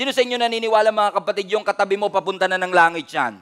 Sino sa inyo naniniwala mga kapatid yung katabi mo papunta na ng langit yan?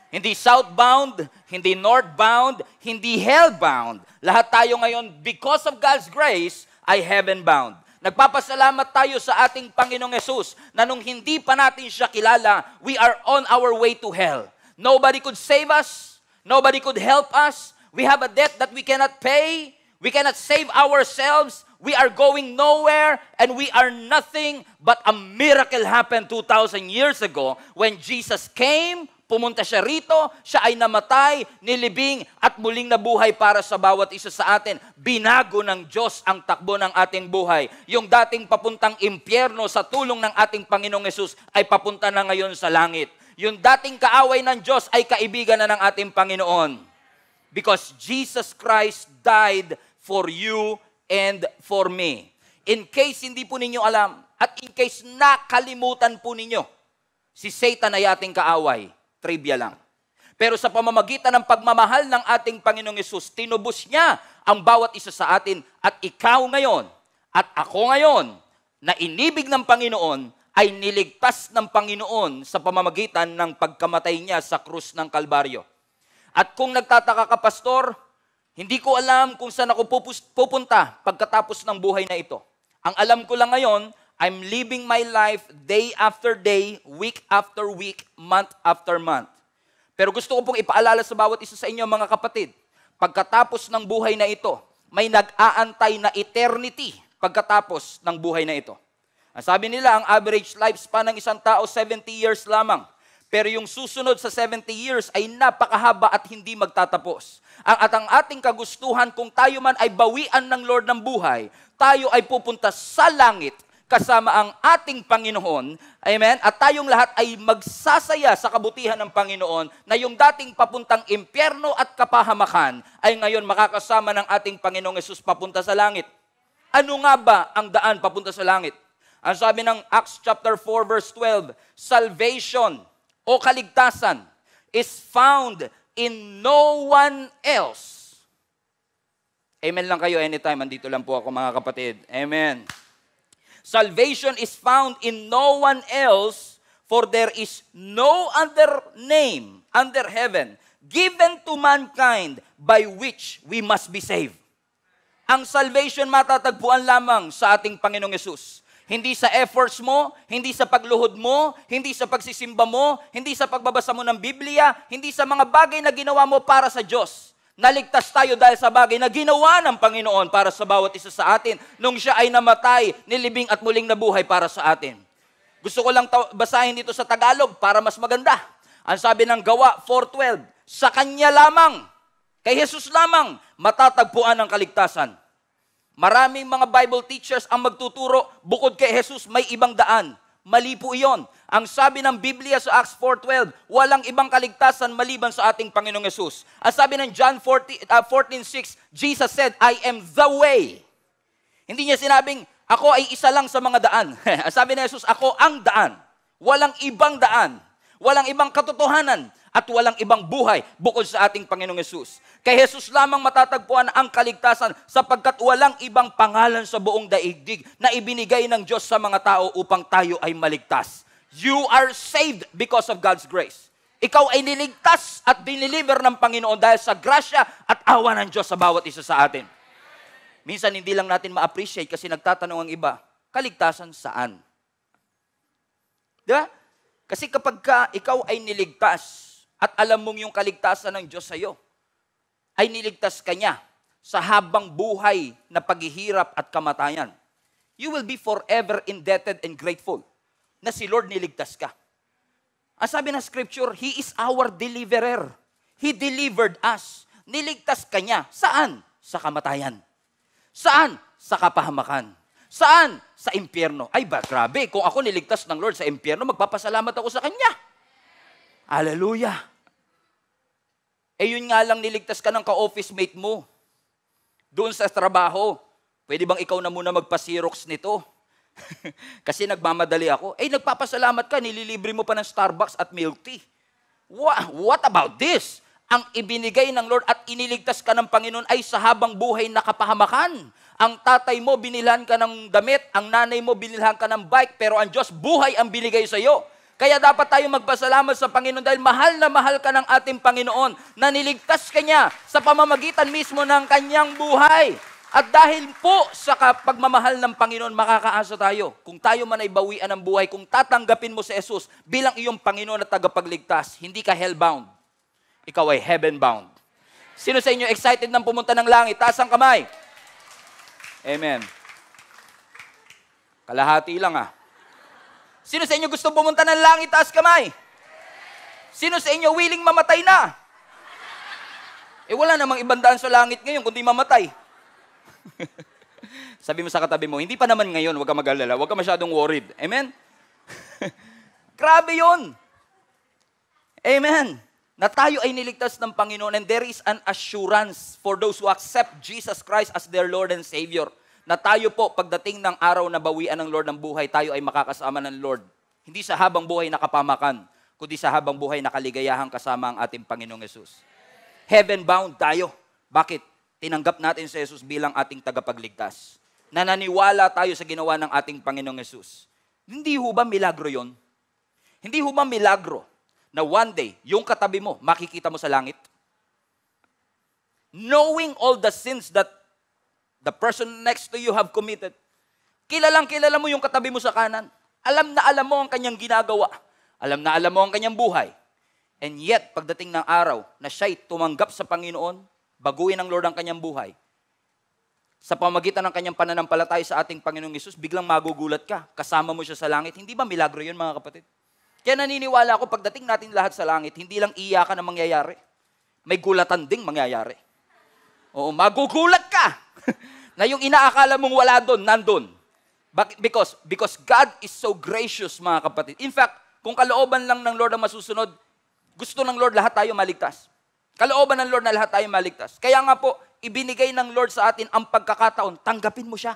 Hindi southbound, hindi northbound, hindi hellbound. Lahat tayo ngayon, because of God's grace, ay heavenbound. Nagpapasalamat tayo sa ating Panginoong Yesus na nung hindi pa natin siya kilala, we are on our way to hell. Nobody could save us. Nobody could help us. We have a debt that we cannot pay. We cannot save ourselves. We are going nowhere and we are nothing, but a miracle happened 2,000 years ago when Jesus came, pumunta siya rito, siya ay namatay, nilibing at muling nabuhay para sa bawat isa sa atin. Binago ng Diyos ang takbo ng ating buhay. Yung dating papuntang impyerno sa tulong ng ating Panginoong Yesus ay papunta na ngayon sa langit. Yung dating kaaway ng Diyos ay kaibigan na ng ating Panginoon. Because Jesus Christ died for you and for me. In case hindi po ninyo alam, at in case nakalimutan po ninyo, si Satan ay ating kaaway. Trivia lang. Pero sa pamamagitan ng pagmamahal ng ating Panginoong Yesus, tinubos niya ang bawat isa sa atin. At ikaw ngayon, at ako ngayon, na inibig ng Panginoon, ay niligtas ng Panginoon sa pamamagitan ng pagkamatay niya sa krus ng Kalbaryo. At kung nagtataka ka, Pastor, hindi ko alam kung saan ako pupunta pagkatapos ng buhay na ito. Ang alam ko lang ngayon, I'm living my life day after day, week after week, month after month. Pero gusto ko pong ipaalala sa bawat isa sa inyo, mga kapatid, pagkatapos ng buhay na ito, may nag-aantay na eternity pagkatapos ng buhay na ito. Ang sabi nila, ang average lifespan ng isang tao, 70 years lamang. Pero yung susunod sa 70 years ay napakahaba at hindi magtatapos. At ang ating kagustuhan, kung tayo man ay bawian ng Lord ng buhay, tayo ay pupunta sa langit kasama ang ating Panginoon. Amen? At tayong lahat ay magsasaya sa kabutihan ng Panginoon na yung dating papuntang impyerno at kapahamakan ay ngayon makakasama ng ating Panginoong Yesus papunta sa langit. Ano nga ba ang daan papunta sa langit? Ang sabi ng Acts chapter 4 verse 12, salvation o kaligtasan is found in no one else. Amen lang kayo anytime. Andito lang po ako, mga kapatid. Amen. Salvation is found in no one else, for there is no other name under heaven given to mankind by which we must be saved. Ang salvation matatagpuan lamang sa ating Panginoong Yesus. Hindi sa efforts mo, hindi sa pagluhod mo, hindi sa pagsisimba mo, hindi sa pagbabasa mo ng Biblia, hindi sa mga bagay na ginawa mo para sa Diyos. Naligtas tayo dahil sa bagay na ginawa ng Panginoon para sa bawat isa sa atin nung siya ay namatay, nilibing at muling nabuhay para sa atin. Gusto ko lang basahin dito sa Tagalog para mas maganda. Ang sabi ng Gawa 4:12, sa Kanya lamang, kay Jesus lamang, matatagpuan ang kaligtasan. Maraming mga Bible teachers ang magtuturo, bukod kay Jesus, may ibang daan. Mali po iyon. Ang sabi ng Biblia sa Acts 4:12, walang ibang kaligtasan maliban sa ating Panginoong Yesus. Ang sabi ng John 14:6, Jesus said, I am the way. Hindi niya sinabing, ako ay isa lang sa mga daan. Ang sabi ng Jesus, ako ang daan. Walang ibang daan. Walang ibang katotohanan. At walang ibang buhay bukod sa ating Panginoong Yesus. Kay Jesus lamang matatagpuan ang kaligtasan sapagkat walang ibang pangalan sa buong daigdig na ibinigay ng Diyos sa mga tao upang tayo ay maligtas. You are saved because of God's grace. Ikaw ay niligtas at diniliver ng Panginoon dahil sa grasya at awa ng Diyos sa bawat isa sa atin. Minsan hindi lang natin ma-appreciate kasi nagtatanong ang iba, kaligtasan saan? Diba? Kasi kapag ikaw ay niligtas, at alam mong yung kaligtasan ng Diyos sa iyo, ay niligtas ka niya sa habang buhay na paghihirap at kamatayan. You will be forever indebted and grateful na si Lord niligtas ka. Ang sabi ng Scripture, He is our deliverer. He delivered us. Niligtas ka niya. Saan? Sa kamatayan. Saan? Sa kapahamakan. Saan? Sa impyerno. Ay ba, grabe. Kung ako niligtas ng Lord sa impyerno, magpapasalamat ako sa Kanya. Hallelujah. Eh yun nga lang niligtas ka ng ka-office mate mo. Doon sa trabaho. Pwede bang ikaw na muna magpa-Xerox nito? Kasi nagmamadali ako. Eh nagpapasalamat ka, nililibre mo pa ng Starbucks at milk tea. What about this? ang ibinigay ng Lord at iniligtas ka ng Panginoon ay sa habang buhay na kapahamakan. Ang tatay mo, binilhan ka ng damit. Ang nanay mo, binilhan ka ng bike. Pero ang Diyos, buhay ang binigay sa iyo. Kaya dapat tayo magpasalamat sa Panginoon dahil mahal na mahal ka ng ating Panginoon na niligtas ka niya sa pamamagitan mismo ng kanyang buhay. At dahil po sa pagmamahal ng Panginoon, makakaasa tayo. Kung tayo man ay bawian ng buhay, kung tatanggapin mo si Jesus bilang iyong Panginoon at tagapagligtas, hindi ka hellbound. Ikaw ay heaven-bound. Sino sa inyo excited nang pumunta ng langit? Taas ang kamay. Amen. Kalahati lang Sino sa inyo gusto pumunta ng langit? Taas kamay. Sino sa inyo willing mamatay na? Wala namang ibang daan sa langit ngayon kundi mamatay. Sabi mo sa katabi mo, hindi pa naman ngayon, huwag ka mag-alala, huwag ka masyadong worried. Amen? Grabe yun. Amen. Na tayo ay niligtas ng Panginoon and there is an assurance for those who accept Jesus Christ as their Lord and Savior. Na tayo po, pagdating ng araw na bawian ng Lord ng buhay, tayo ay makakasama ng Lord. Hindi sa habang buhay na kapamakan, kundi sa habang buhay na kaligayahang kasama ang ating Panginoong Jesus. Heaven-bound tayo. Bakit? Tinanggap natin si Jesus bilang ating tagapagligtas. Nananiwala tayo sa ginawa ng ating Panginoong Jesus. Hindi ho ba milagro yon? Hindi ho ba milagro na one day, yung katabi mo, makikita mo sa langit? Knowing all the sins that the person next to you have committed. Kilalang kilala mo yung katabi mo sa kanan. Alam na alam mo ang kanyang ginagawa. Alam na alam mo ang kanyang buhay. And yet, pagdating ng araw na siya'y tumanggap sa Panginoon, baguhin ng Lord ang kanyang buhay, sa pamagitan ng kanyang pananampalataya sa ating Panginoong Hesus, biglang magugulat ka. Kasama mo siya sa langit. Hindi ba milagro yun, mga kapatid? Kaya naniniwala ako, pagdating natin lahat sa langit, hindi lang iyakan ang mangyayari. May gulatan ding mangyayari. Oo, magugulat ka na yung inaakala mong wala doon, nandun. Because God is so gracious, mga kapatid. In fact, kung kalooban lang ng Lord ang masusunod, gusto ng Lord lahat tayo maligtas. Kalooban ng Lord na lahat tayo maligtas. Kaya nga po, ibinigay ng Lord sa atin ang pagkakataon, tanggapin mo siya.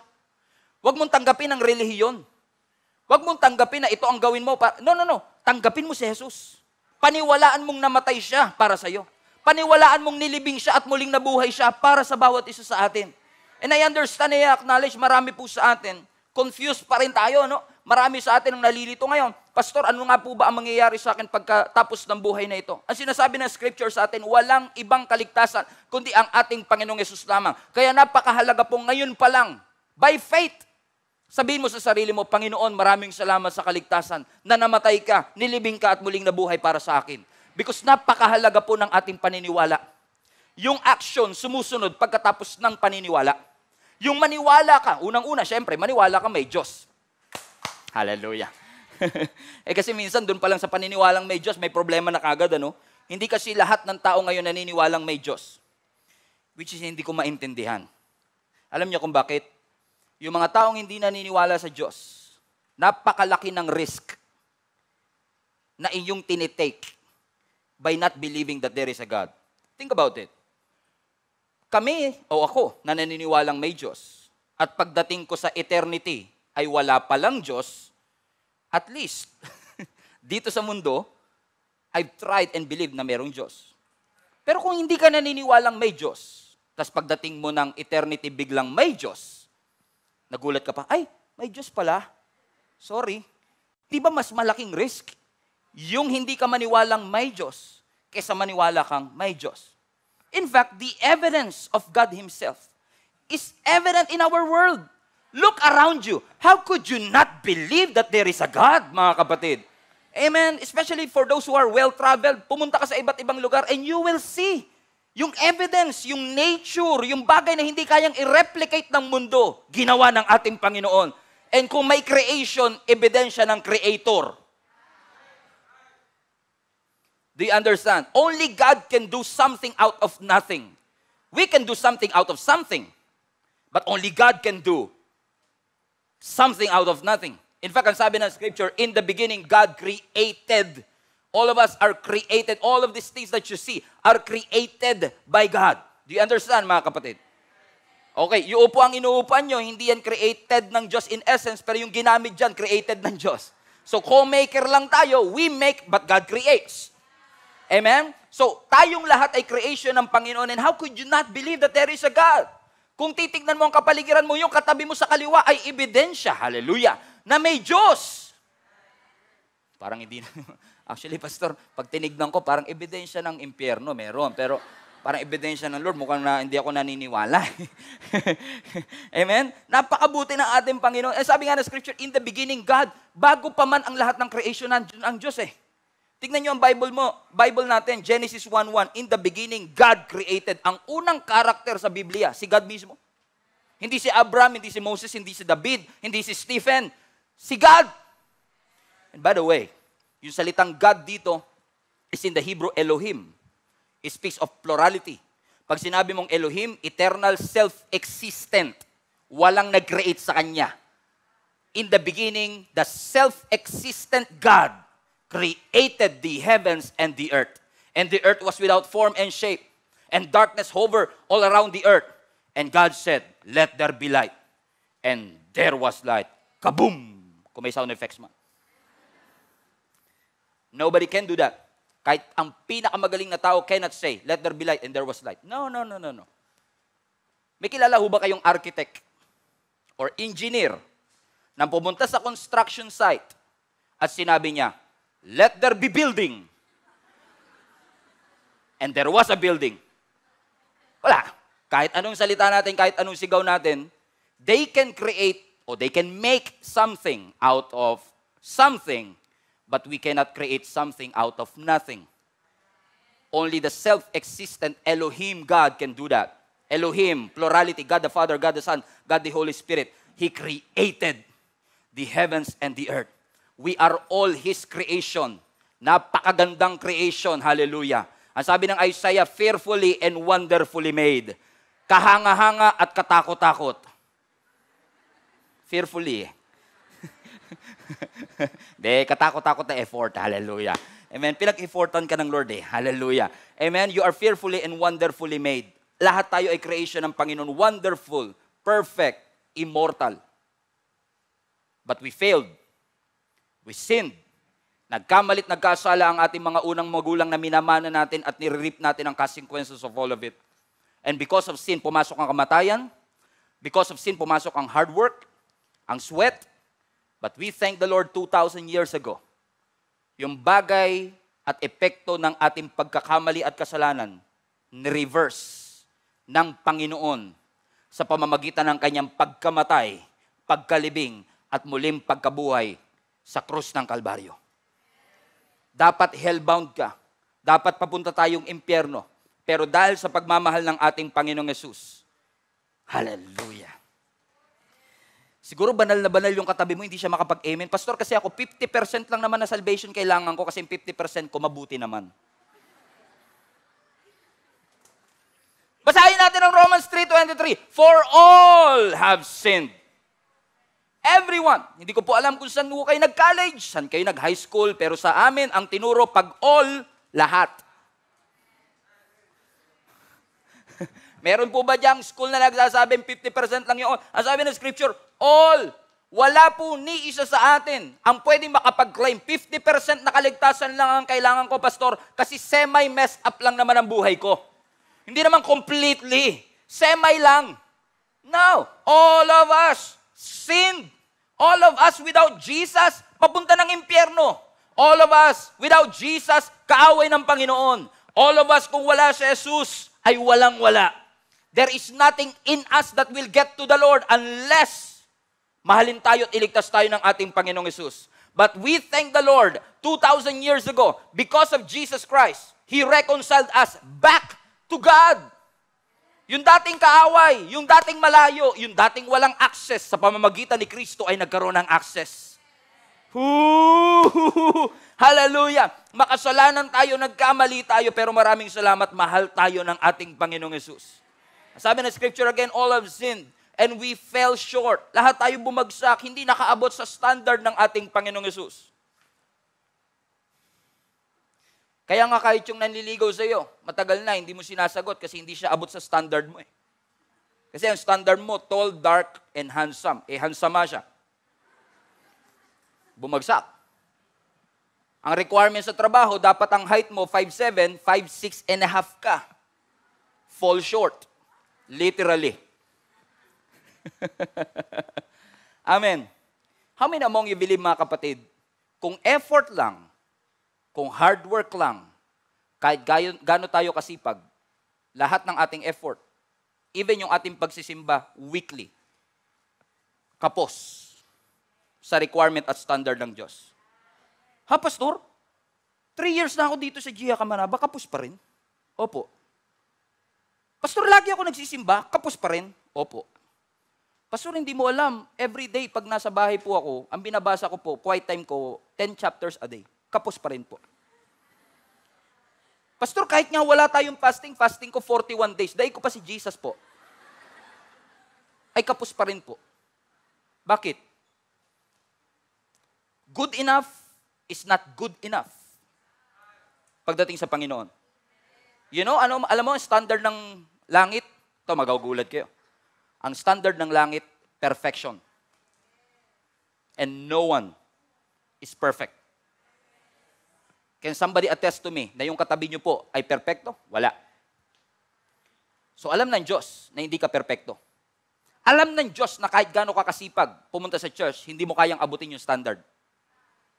Huwag mong tanggapin ang relihiyon. Huwag mong tanggapin na ito ang gawin mo. No. Tanggapin mo si Jesus. Paniwalaan mong namatay siya para sa iyo. Paniwalaan mong nilibing siya at muling nabuhay siya para sa bawat isa sa atin. And I understand, I acknowledge, marami po sa atin, confused pa rin tayo, no? Marami sa atin ang nalilito ngayon. Pastor, ano nga po ba ang mangyayari sa akin pagkatapos ng buhay na ito? Ang sinasabi ng scripture sa atin, walang ibang kaligtasan, kundi ang ating Panginoong Hesus lamang. Kaya napakahalaga po ngayon pa lang, by faith, sabihin mo sa sarili mo, Panginoon, maraming salamat sa kaligtasan na namatay ka, nilibing ka at muling nabuhay para sa akin. Because napakahalaga po ng ating paniniwala. Yung action sumusunod pagkatapos ng paniniwala. Yung maniwala ka, unang-una, syempre, maniwala ka may Diyos. Hallelujah. Kasi minsan, doon pa lang sa paniniwalang may Diyos, may problema na kagad, ano? Hindi kasi lahat ng tao ngayon naniniwalang may Diyos. Which is hindi ko maintindihan. Alam niyo kung bakit? Yung mga taong hindi naniniwala sa Diyos, napakalaki ng risk na inyong tinitake by not believing that there is a God. Think about it. Kami, o ako, na naniniwalang may Diyos, at pagdating ko sa eternity ay wala palang Diyos, at least, dito sa mundo, I've tried and believed na merong Diyos. Pero kung hindi ka naniniwalang may Diyos, tas pagdating mo ng eternity biglang may Diyos, nagulat ka pa, ay, may Diyos pala. Sorry. Di ba mas malaking risk yung hindi ka maniwalang may Diyos kaysa maniwala kang may Diyos? In fact, the evidence of God Himself is evident in our world. Look around you. How could you not believe that there is a God, mga kapatid? Amen? Especially for those who are well-traveled, pumunta ka sa iba't ibang lugar and you will see yung evidence, yung nature, yung bagay na hindi kayang i-replicate ng mundo, ginawa ng ating Panginoon. And kung may creation, ebidensya ng Creator. Do you understand? Only God can do something out of nothing. We can do something out of something. But only God can do something out of nothing. In fact, ang sabi ng scripture, in the beginning, God created. All of us are created. All of these things that you see are created by God. Do you understand, mga kapatid? Okay, yung upo ang inuupuan nyo, hindi yan created ng Diyos in essence, pero yung ginamit dyan, created ng Diyos. So, co-maker lang tayo, we make, but God creates. Amen? So, tayong lahat ay creation ng Panginoon, and how could you not believe that there is a God? Kung titignan mo ang kapaligiran mo, yung katabi mo sa kaliwa ay ebidensya, hallelujah, na may Diyos. Parang hindi na, actually, Pastor, pag tinignan ko, parang ebidensya ng impyerno, meron, pero parang ebidensya ng Lord, mukhang hindi ako naniniwala. Amen? Napakabuti ng ating Panginoon. Sabi nga ng Scripture, in the beginning, God, bago pa man ang lahat ng creation ang Diyos eh. Tignan nyo ang Bible natin, Genesis 1:1. In the beginning, God created. Ang unang karakter sa Biblia, si God mismo. Hindi si Abraham, hindi si Moses, hindi si David, hindi si Stephen. Si God. And by the way, yung salitang God dito is in the Hebrew Elohim. It speaks of plurality. Pag sinabi mong Elohim, eternal, self-existent. Walang nag-create sa Kanya. In the beginning, the self-existent God created the heavens and the earth. And the earth was without form and shape. And darkness hovered all around the earth. And God said, let there be light. And there was light. Kaboom! Kung may sound effects man. Nobody can do that. Kahit ang pinakamagaling na tao cannot say, let there be light, and there was light. No. May kilala ho ba kayong architect or engineer na pumunta sa construction site at sinabi niya, let there be building. And there was a building. Wala. Kahit anong salita natin, kahit anong sigaw natin, they can create or they can make something out of something, but we cannot create something out of nothing. Only the self-existent Elohim God can do that. Elohim, plurality, God the Father, God the Son, God the Holy Spirit. He created the heavens and the earth. We are all His creation. Napakagandang creation. Hallelujah. Ang sabi ng Isaiah, fearfully and wonderfully made. Kahanga-hanga at katakot-takot. Fearfully eh. De, katakot-takot na effort. Hallelujah. Amen. Pinag-effortan ka ng Lord eh. Hallelujah. Amen. You are fearfully and wonderfully made. Lahat tayo ay creation ng Panginoon. Wonderful, perfect, immortal. But we failed. We sinned. Nagkamalit, nagkasala ang ating mga unang magulang na minamana natin at nire-reap natin ang consequences of all of it. And because of sin, pumasok ang kamatayan. Because of sin, pumasok ang hard work, ang sweat. But we thank the Lord 2,000 years ago. Yung bagay at epekto ng ating pagkakamali at kasalanan, ni-reverse ng Panginoon sa pamamagitan ng kanyang pagkamatay, pagkalibing, at muling pagkabuhay sa krus ng Kalbaryo. Dapat hellbound ka. Dapat papunta tayong impyerno. Pero dahil sa pagmamahal ng ating Panginoong Yesus, hallelujah. Siguro banal na banal yung katabi mo, hindi siya makapag-amen. Pastor, kasi ako 50% lang naman na salvation kailangan ko kasi 50% ko mabuti naman. Basahin natin ang Romans 3:23. For all have sinned. Everyone. Hindi ko po alam kung saan kayo nag-college, saan kayo nag-high school, pero sa amin, ang tinuro, pag all, lahat. Meron po ba diyang school na nagsasabing 50% lang yung all? Ang sabi ng Scripture, all. Wala po ni isa sa atin ang pwedeng makapag-claim. 50% na kaligtasan lang ang kailangan ko, Pastor, kasi semi-messed up lang naman ang buhay ko. Hindi naman completely. Semi lang. No. All of us sinned. All of us without Jesus, papunta ng impyerno. All of us without Jesus, kaaway ng Panginoon. All of us, kung wala si Jesus, ay walang-wala. There is nothing in us that will get to the Lord unless mahalin tayo at iligtas tayo ng ating Panginoong Jesus. But we thank the Lord, 2,000 years ago, because of Jesus Christ, He reconciled us back to God. Yung dating kaaway, yung dating malayo, yung dating walang access sa pamamagitan ni Kristo ay nagkaroon ng access. Hallelujah! Makasalanan tayo, nagkamali tayo, pero maraming salamat, mahal tayo ng ating Panginoong Yesus. Sabi ng Scripture again, all have sinned, and we fell short. Lahat tayo bumagsak, hindi nakaabot sa standard ng ating Panginoong Yesus. Kaya nga kahit yung nanliligaw sa iyo, matagal na, hindi mo sinasagot kasi hindi siya abot sa standard mo eh. Kasi ang standard mo, tall, dark, and handsome. Eh, handsome siya. Bumagsak. Ang requirement sa trabaho, dapat ang height mo 5'7", 5'6 and a half ka. Fall short. Literally. Amen. How many among you believe, mga kapatid, kung effort lang, kung hard work lang, kahit gaano tayo kasipag, lahat ng ating effort, even yung ating pagsisimba weekly, kapos sa requirement at standard ng Diyos. Ha, Pastor? 3 years na ako dito sa Gia Kamanaba, kapos pa rin? Opo. Pastor, lagi ako nagsisimba, kapos pa rin? Opo. Pastor, hindi mo alam, every day pag nasa bahay po ako, ang binabasa ko po, quiet time ko, 10 chapters a day. Kapos pa rin po. Pastor, kahit nga wala tayong fasting ko 41 days. Dahil ko pa si Jesus po. Ay kapos pa rin po. Bakit? Good enough is not good enough. Pagdating sa Panginoon. You know, alam mo ang standard ng langit? Ito, magagulat kayo. Ang standard ng langit, perfection. And no one is perfect. Can somebody attest to me na yung katabi nyo po ay perfecto? Wala. So alam ng Diyos na hindi ka perfecto. Alam ng Diyos na kahit gaano ka kasipag pumunta sa church, hindi mo kayang abutin yung standard.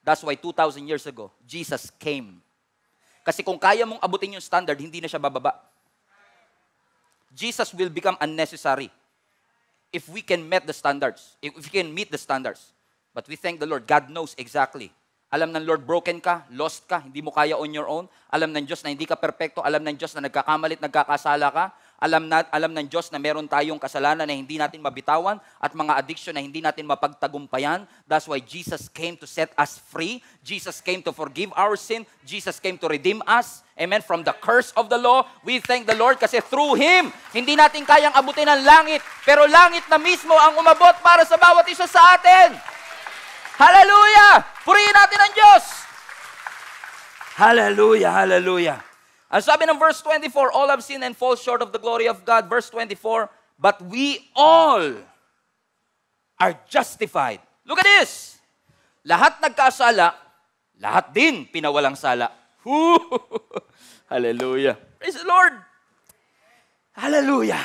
That's why 2,000 years ago, Jesus came. Kasi kung kaya mong abutin yung standard, hindi na siya bababa. Jesus will become unnecessary if we can meet the standards. If we can meet the standards. But we thank the Lord. God knows exactly. Alam ng Lord, broken ka, lost ka, hindi mo kaya on your own. Alam ng Diyos na hindi ka perfecto. Alam ng Diyos na nagkakamalit, nagkakasala ka. Alam ng Diyos na meron tayong kasalanan na hindi natin mabitawan at mga addiction na hindi natin mapagtagumpayan. That's why Jesus came to set us free. Jesus came to forgive our sin. Jesus came to redeem us. Amen. From the curse of the law, we thank the Lord kasi through Him, hindi natin kayang abutin ang langit. Pero langit na mismo ang umabot para sa bawat isa sa atin. Hallelujah! Purihin natin ang Diyos! Hallelujah, hallelujah. Ang sabi ng verse 24, all have sinned and fall short of the glory of God. Verse 24, but we all are justified. Look at this. Lahat nagkasala, lahat din pinawalang sala. Hallelujah. Praise the Lord. Hallelujah.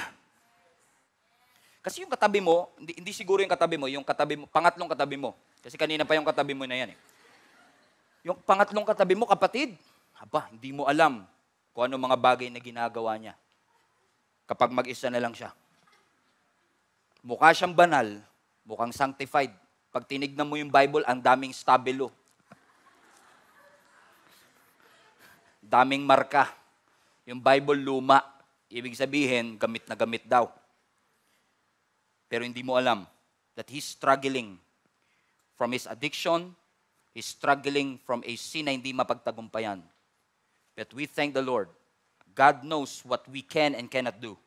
Kasi yung katabi mo, hindi siguro yung katabi mo, pangatlong katabi mo. Kasi kanina pa yung katabi mo na yan eh. Yung pangatlong katabi mo, kapatid, hindi mo alam kung ano mga bagay na ginagawa niya kapag mag-isa na lang siya. Mukha siyang banal, mukhang sanctified. Pag tinignan mo yung Bible, ang daming stabilo. Daming marka. Yung Bible luma. Ibig sabihin, gamit na gamit daw. Pero hindi mo alam that he's struggling from his addiction, he's struggling from a sin na hindi mapagtagumpayan. But we thank the Lord. God knows what we can and cannot do.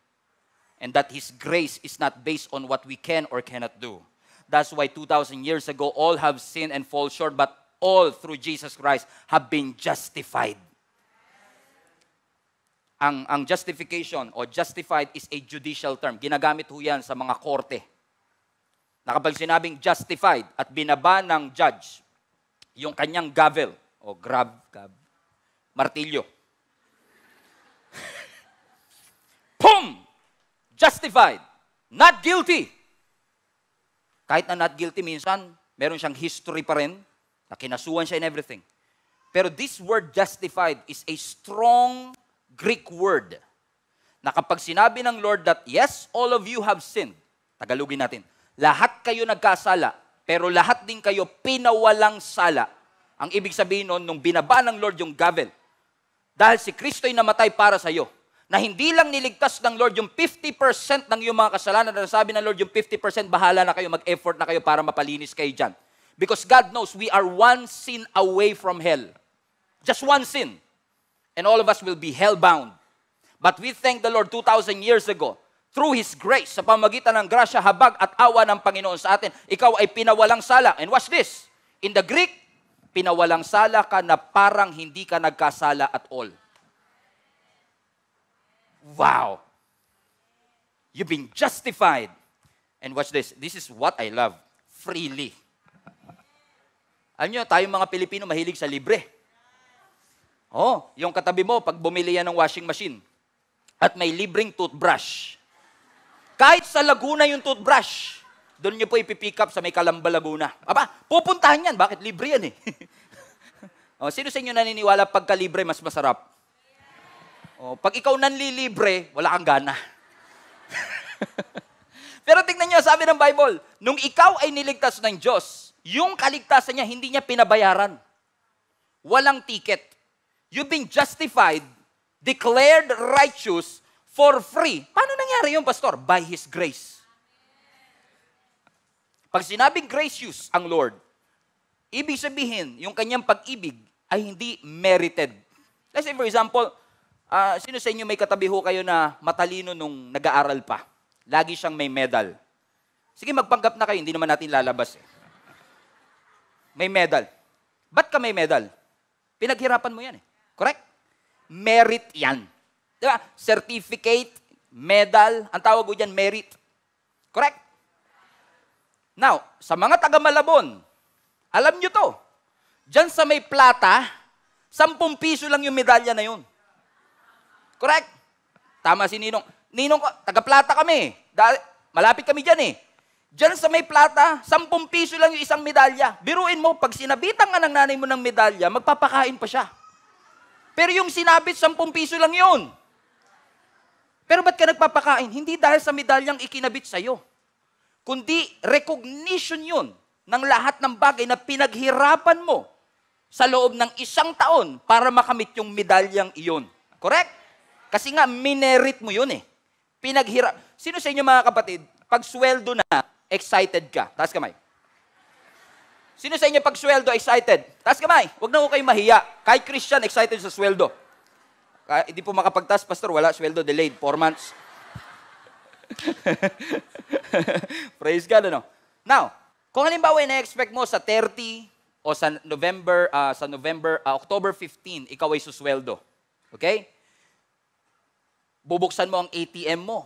And that His grace is not based on what we can or cannot do. That's why 2,000 years ago, all have sinned and fall short, but all through Jesus Christ have been justified. Ang justification o justified is a judicial term. Ginagamit ho yan sa mga korte. Na kapag sinabing justified at binaba ng judge, yung kanyang gavel o martilyo. Boom! Justified. Not guilty. Kahit na not guilty, minsan, meron siyang history pa rin, na kinasuhan siya in everything. Pero this word justified is a strong Greek word, na kapag sinabi ng Lord that, yes, all of you have sinned, Tagalogin natin, lahat kayo nagkasala, pero lahat din kayo pinawalang sala. Ang ibig sabihin nun, nung binaba ng Lord yung gavel, dahil si Kristo'y namatay para sa iyo, na hindi lang niligtas ng Lord yung 50% ng iyong mga kasalanan, na sabi ng Lord yung 50%, bahala na kayo, mag-effort na kayo para mapalinis kayo dyan. Because God knows we are one sin away from hell. Just one sin. And all of us will be hell-bound. But we thank the Lord 2,000 years ago, through His grace, sa pamagitan ng grasya, habag at awa ng Panginoon sa atin, ikaw ay pinawalang sala. And watch this. In the Greek, pinawalang sala ka na parang hindi ka nagkasala at all. Wow! You've been justified. And watch this. This is what I love. Freely. Alam nyo, tayong mga Pilipino mahilig sa libre. Oh, yung katabi mo, pag bumili yan ng washing machine at may libreng toothbrush, kahit sa Laguna yung toothbrush, doon nyo po ipipick up sa may Calamba, Laguna. Aba, pupuntahan yan. Bakit? Libre yan eh. Oh, sino sa inyo naniniwala pagka libre mas masarap? Oh, pag ikaw nanlilibre, wala kang gana. Pero tingnan nyo, sabi ng Bible, nung ikaw ay niligtas ng Diyos, yung kaligtasan niya, hindi niya pinabayaran. Walang ticket. You've been justified, declared righteous for free. Paano nangyari yun, Pastor? By His grace. Pag sinabing gracious ang Lord, ibig sabihin, yung kanyang pag-ibig ay hindi merited. Let's say, for example, sino sa inyo may katabi ho kayo na matalino nung nag-aaral pa? Lagi siyang may medal. Sige, magpanggap na kayo, hindi naman natin lalabas. May medal. Ba't ka may medal? Pinaghirapan mo yan eh. Correct? Merit yan. Diba? Certificate, medal, ang tawag ko dyan, merit. Correct? Now, sa mga taga-Malabon, alam nyo to, dyan sa may plata, 10 piso lang yung medalya na yun. Correct? Tama si Ninong. Ninong, taga-plata kami. Malapit kami dyan eh. Dyan sa may plata, 10 piso lang yung isang medalya. Biruin mo, pag sinabitan nga ng nanay mo ng medalya, magpapakain pa siya. Pero yung sinabit, 10 piso lang yun. Pero ba't ka nagpapakain? Hindi dahil sa medalyang ikinabit sa'yo. Kundi recognition yun ng lahat ng bagay na pinaghirapan mo sa loob ng 1 taon para makamit yung medalyang iyon. Correct? Kasi nga, minerit mo yun eh. Pinaghirap. Sino sa inyo mga kapatid, pag sweldo na, excited ka? Taas kamay. Sino sa inyo pag sweldo, excited? Taas kamay. Huwag na ko kayo mahiya. Kahit Christian, excited sa sweldo. Hindi po makapagtaas, Pastor, wala, sweldo delayed, 4 months. Praise God, ano? Now, kung halimbawa na-expect mo sa 30 o sa October 15, ikaw ay susweldo. Okay? Bubuksan mo ang ATM mo.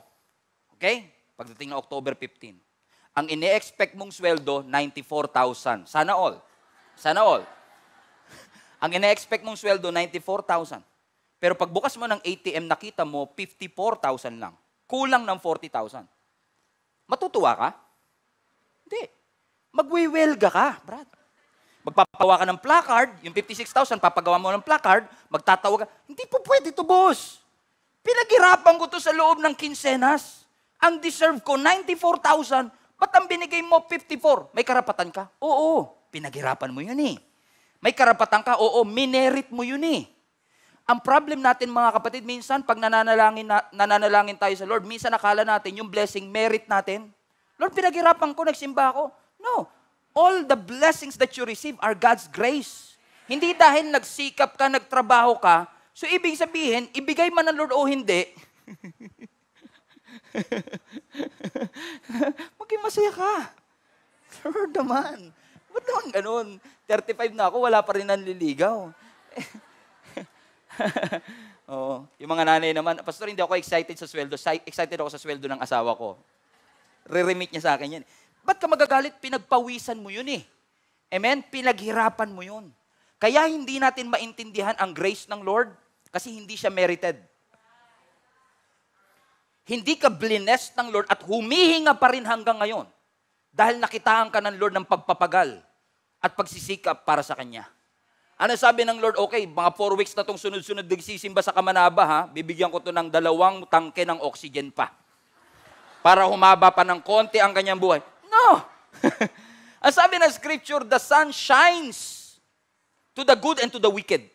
Okay? Pagdating ng October 15. Ang ine-expect mong sweldo, 94,000. Sana all. Sana all. Ang ine-expect mong sweldo, 94,000. Pero pagbukas mo ng ATM, nakita mo, 54,000 lang. Kulang ng 40,000. Matutuwa ka? Hindi. Magwiwelga ka, Brad. Magpapawa ka ng placard, yung 56,000, papagawa mo ng placard, magtatawa ka, hindi po pwede to, boss. Pinaghirapan ko to sa loob ng kinsenas. Ang deserve ko, 94,000. Ba't ang binigay mo, 54? May karapatan ka? Oo. Pinaghirapan mo yun eh. May karapatan ka? Oo. Minerit mo yun eh. Ang problem natin mga kapatid, minsan pag nananalangin tayo sa Lord, minsan nakala natin yung blessing, merit natin. Lord, pinaghirapan ko, nagsimba ako. No. All the blessings that you receive are God's grace. Hindi dahil nagsikap ka, nagtrabaho ka, so ibig sabihin, ibigay man ng Lord o hindi, maging masaya ka. Lord naman. Ba't naman ganun? 35 na ako, wala pa rin nanliligaw. Oo. Yung mga nanay naman, Pastor, hindi ako excited sa sweldo. Excited ako sa sweldo ng asawa ko. Re-remit niya sa akin yan. Ba't ka magagalit? Pinagpawisan mo yun eh. Amen? Pinaghirapan mo yun. Kaya hindi natin maintindihan ang grace ng Lord kasi hindi siya merited. Hindi ka blessed ng Lord at humihinga pa rin hanggang ngayon dahil nakitaan ka ng Lord ng pagpapagal at pagsisikap para sa Kanya. Ano sabi ng Lord? Okay, mga 4 weeks na itong sunod-sunod nagsisimba sa Kamanaba, ha? Bibigyan ko to ng 2 tangke ng oxygen pa para humaba pa ng konti ang kanyang buhay. No! Ang sabi ng Scripture, the sun shines to the good and to the wicked.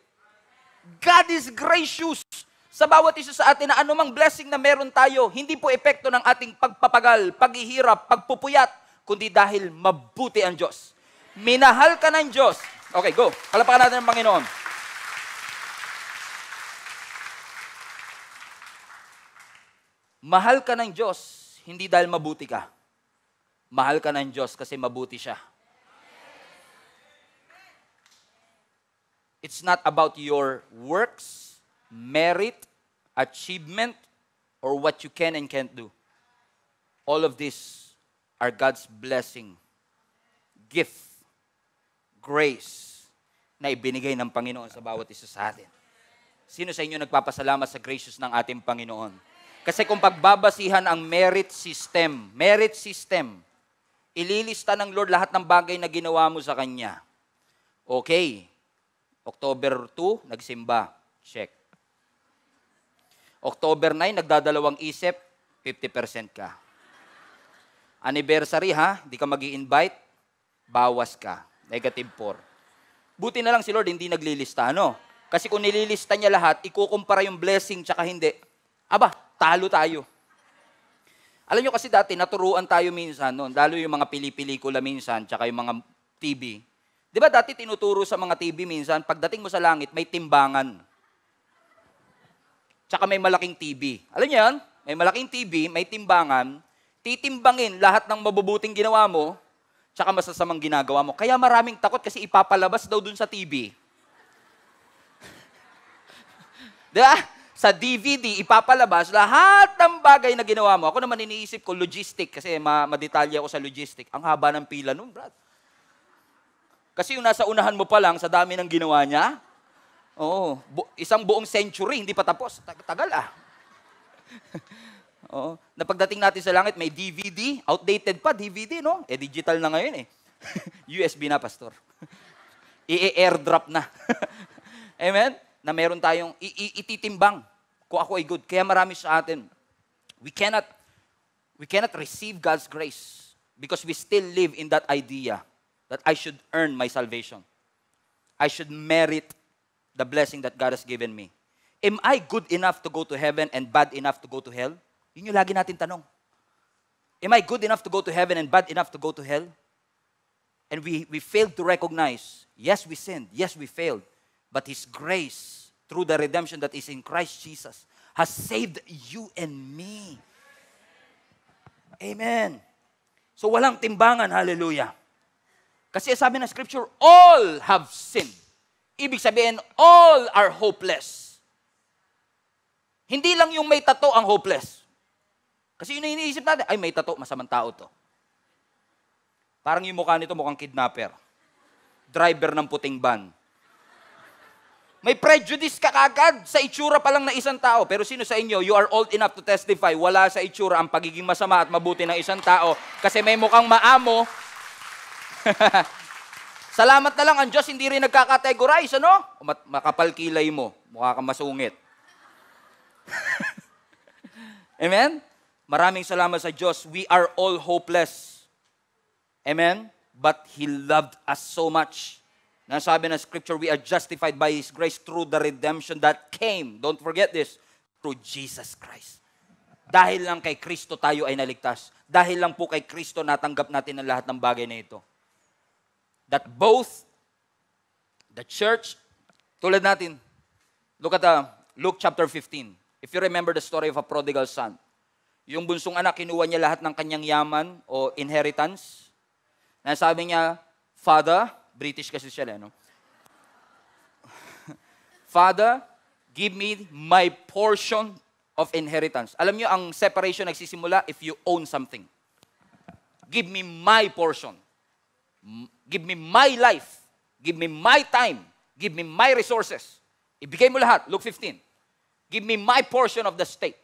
God is gracious sa bawat isa sa atin na anumang blessing na meron tayo, hindi po epekto ng ating pagpapagal, paghihirap, pagpupuyat, kundi dahil mabuti ang Diyos. Minahal ka ng Diyos. Okay, go. Palapakan natin ang Panginoon. Mahal ka ng Diyos, hindi dahil mabuti ka. Mahal ka ng Diyos kasi mabuti siya. It's not about your works, merit, achievement, or what you can and can't do. All of these are God's blessing, gift, grace na ibinigay ng Panginoon sa bawat isa sa atin. Sino sa inyo nagpapasalamat sa gracious ng ating Panginoon? Kasi kung pagbabasihan ang merit system, ililista ng Lord lahat ng bagay na ginawa mo sa Kanya. Okay. October 2, nagsimba. Check. October 9, nagdadalawang isip, 50% ka. Anniversary ha, hindi ka mag-i-invite, bawas ka. Negative 4. Buti na lang si Lord hindi naglilista, ano? Kasi kung nililista niya lahat, ikukumpara yung blessing tsaka hindi. Aba, talo tayo. Alam nyo kasi dati, naturuan tayo minsan, no? Lalo yung mga pili-pelikula minsan, tsaka yung mga TV. Di ba dati tinuturo sa mga TV minsan, pagdating mo sa langit, may timbangan. Tsaka may malaking TV. Alam niyo yan? May malaking TV, may timbangan, titimbangin lahat ng mabubuting ginawa mo, tsaka masasamang ginagawa mo. Kaya maraming takot kasi ipapalabas daw dun sa TV. Di ba? Sa DVD, ipapalabas lahat ng bagay na ginawa mo. Ako naman iniisip ko, logistic, kasi madetalye ako sa logistic. Ang haba ng pila nun, brad. Kasi yung nasa unahan mo pa lang, sa dami ng ginawa niya, isang buong century, hindi pa tapos. Tagal ah. Oo. Na pagdating natin sa langit, may DVD, outdated pa, DVD, no? Digital na ngayon eh. USB na, pastor. I-airdrop na. Amen? Na meron tayong ititimbang kung ako ay good. Kaya marami sa atin, we cannot receive God's grace because we still live in that idea that I should earn my salvation. I should merit the blessing that God has given me. Am I good enough to go to heaven and bad enough to go to hell? Yun yung lagi natin tanong. Am I good enough to go to heaven and bad enough to go to hell? And we failed to recognize, yes, we sinned, yes, we failed. But His grace, through the redemption that is in Christ Jesus, has saved you and me. Amen. So walang timbangan, hallelujah. Kasi sabi ng Scripture, all have sinned. Ibig sabihin, all are hopeless. Hindi lang yung may tato ang hopeless. Kasi yun na iniisip natin, ay may tato, masamang tao to. Parang yung mukha nito mukhang kidnapper. Driver ng puting van. May prejudice ka kagad sa itsura pa lang na isang tao. Pero sino sa inyo, you are old enough to testify, wala sa itsura ang pagiging masama at mabuti ng isang tao kasi may mukhang maamo. Salamat na lang, ang Diyos hindi rin nagkakategorize, ano? Makapal kilay mo, mukha kang masungit. Amen? Maraming salamat sa Diyos. We are all hopeless. Amen? But He loved us so much. Nasabi ng Scripture, we are justified by His grace through the redemption that came. Don't forget this. Through Jesus Christ. Dahil lang kay Kristo tayo ay naligtas. Dahil lang po kay Kristo natanggap natin ang lahat ng bagay na ito. That both the church, tulad natin, look at Luke chapter 15. If you remember the story of a prodigal son, yung bunsong anak, kinuha niya lahat ng kanyang yaman o inheritance. Nasabi niya, Father, British kasi siya, no? Father, give me my portion of inheritance. Alam niyo, ang separation nagsisimula if you own something. Give me my portion. Give me my life. Give me my time. Give me my resources. Ibigay mo lahat. Luke 15. Give me my portion of the state.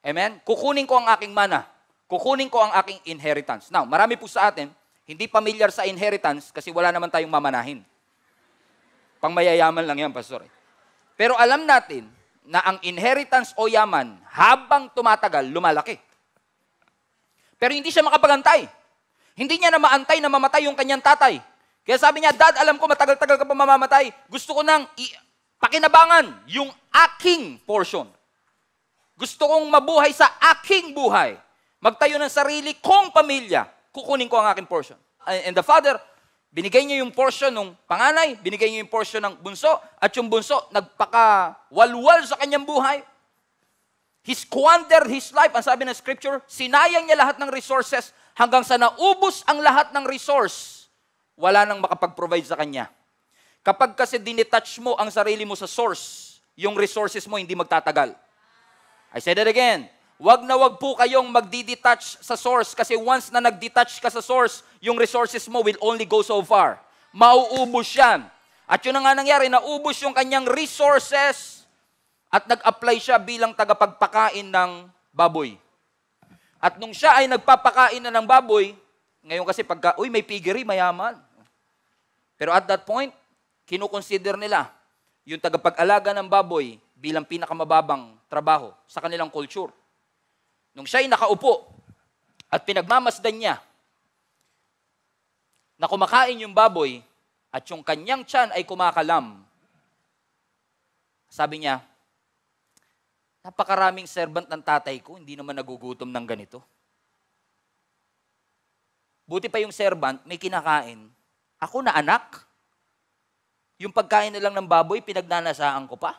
Amen? Kukunin ko ang aking mana. Kukunin ko ang aking inheritance. Now, marami po sa atin, hindi familiar sa inheritance kasi wala naman tayong mamanahin. Pangmayayaman lang yan, pastor. Pero alam natin na ang inheritance o yaman, habang tumatagal, lumalaki. Pero hindi siya makapagantay. Hindi niya na maantay na mamatay yung kanyang tatay. Kaya sabi niya, Dad, alam ko matagal-tagal ka pa mamamatay. Gusto ko nang pakinabangan yung aking portion. Gusto kong mabuhay sa aking buhay. Magtayo ng sarili kong pamilya. Kukunin ko ang aking portion. And the father, binigay niya yung portion ng panganay, binigay niya yung portion ng bunso, at yung bunso, nagpakawalwal sa kanyang buhay. He squandered his life. Ang sabi ng Scripture, sinayang niya lahat ng resources hanggang sa naubos ang lahat ng resource, wala nang makapag-provide sa kanya. Kapag kasi dinetouch mo ang sarili mo sa source, yung resources mo hindi magtatagal. I said it again. Wag na wag po kayong magdi-detach sa source kasi once na nag-detach ka sa source, yung resources mo will only go so far. Mauubos yan. At yun na nga nangyari, naubos yung kanyang resources. at nag-apply siya bilang tagapagpakain ng baboy. At nung siya ay nagpapakain na ng baboy, ngayon kasi pagka, may piggery, mayaman. Pero at that point, kinukonsider nila yung tagapag-alaga ng baboy bilang pinakamababang trabaho sa kanilang culture. Nung siya ay nakaupo at pinagmamasdan niya na kumakain yung baboy at yung kanyang tiyan ay kumakalam, sabi niya, napakaraming servant ng tatay ko, hindi naman nagugutom ng ganito. Buti pa yung servant, may kinakain. Ako na anak, yung pagkain na lang ng baboy, pinagnanasaan ko pa.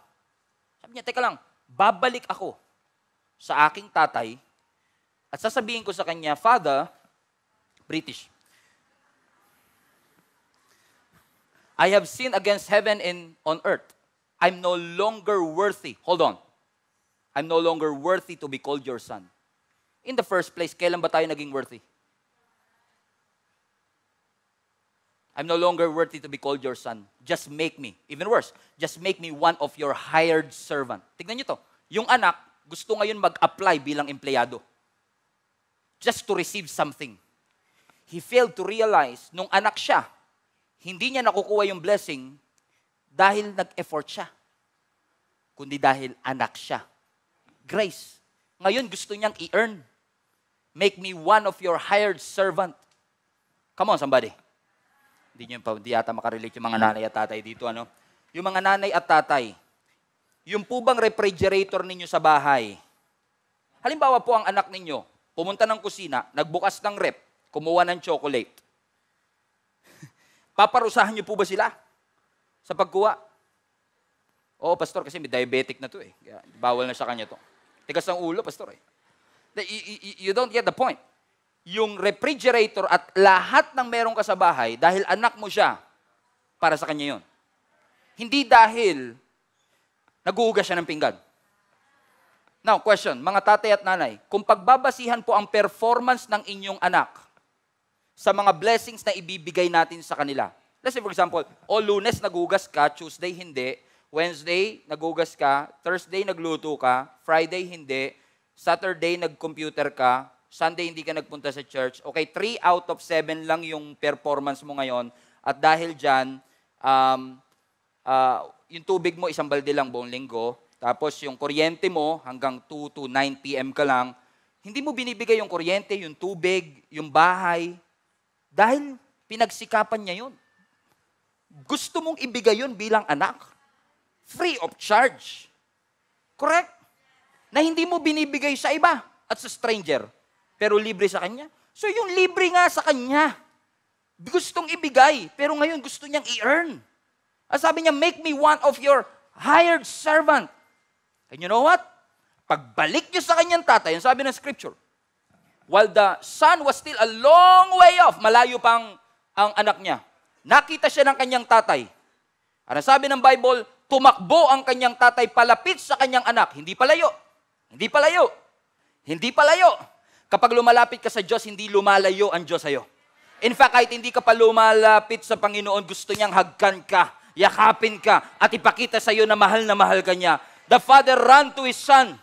Sabi niya, teka lang, babalik ako sa aking tatay at sasabihin ko sa kanya, Father, British, I have sinned against heaven and on earth. I'm no longer worthy. Hold on. I'm no longer worthy to be called your son. In the first place, kailan ba tayo naging worthy? I'm no longer worthy to be called your son. Just make me, even worse, just make me one of your hired servant. Tignan niyo to. Yung anak, gusto ngayon mag-apply bilang empleyado. Just to receive something. He failed to realize, nung anak siya, hindi niya nakukuha yung blessing dahil nag-effort siya, kundi dahil anak siya. Grace. Ngayon gusto niyang i-earn. Make me one of your hired servant. Come on, somebody. Hindi yata makarelate yung mga nanay at tatay dito, ano? Yung mga nanay at tatay, yung po bang refrigerator ninyo sa bahay, halimbawa po ang anak ninyo, pumunta ng kusina, nagbukas ng rep, kumuha ng chocolate. Paparusahan niyo po ba sila sa pagkuha? Oo, pastor, kasi may diabetic na to eh. Bawal na sa kanya to. Tigas ng ulo, pastor eh. You don't get the point. Yung refrigerator at lahat ng meron ka sa bahay, dahil anak mo siya, para sa kanya yon. Hindi dahil nag-uugas siya ng pinggan. Now, question, mga tatay at nanay, kung pagbabasihan po ang performance ng inyong anak sa mga blessings na ibibigay natin sa kanila. Let's say, for example, Lunes nagugas ka, Tuesday hindi, Wednesday nagugas ka, Thursday nagluto ka, Friday hindi, Saturday nag-computer ka, Sunday hindi ka nagpunta sa church. Okay, 3 out of 7 lang yung performance mo ngayon. At dahil dyan, yung tubig mo, 1 balde lang buong linggo. Tapos yung kuryente mo, hanggang 2 to 9 p.m. ka lang. Hindi mo binibigay yung kuryente, yung tubig, yung bahay. Dahil pinagsikapan niya yun. Gusto mong ibigay yun bilang anak. Free of charge. Correct? Na hindi mo binibigay sa iba at sa stranger. Pero libre sa kanya. So yung libre nga sa kanya, gustong ibigay, pero ngayon gusto niyang i-earn. At sabi niya, make me one of your hired servant. And you know what? Pagbalik niyo sa kanyang tatay, yung sabi ng scripture, while the son was still a long way off, malayo pang ang anak niya, nakita siya ng kanyang tatay. Ano sabi ng Bible, tumakbo ang kanyang tatay palapit sa kanyang anak. Hindi palayo. Hindi palayo. Hindi palayo. Kapag lumalapit ka sa Diyos, hindi lumalayo ang Diyos sa'yo. In fact, kahit hindi ka pa lumalapit sa Panginoon, gusto niyang hagkan ka, yakapin ka, at ipakita sa'yo na mahal ka niya. The Father ran to His Son.